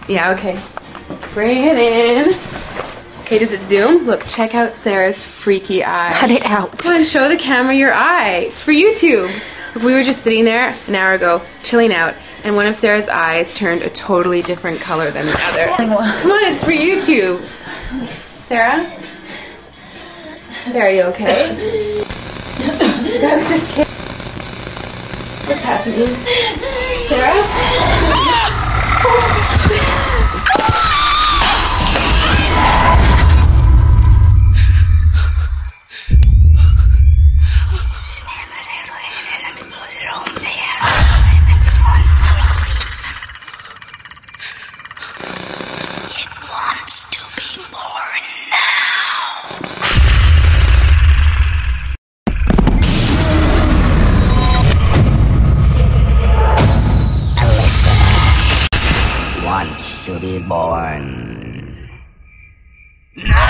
Yeah, okay. Bring it in. Okay, does it zoom? Look, check out Sarah's freaky eye. Cut it out. Come on, show the camera your eye. It's for YouTube. Look, we were just sitting there an hour ago, chilling out, and one of Sarah's eyes turned a totally different color than the other. Come on, it's for YouTube. Sarah? Sarah, are you okay? I was just kidding. What's happening? Sarah? It wants to be born now. Alyssa wants to be born. No!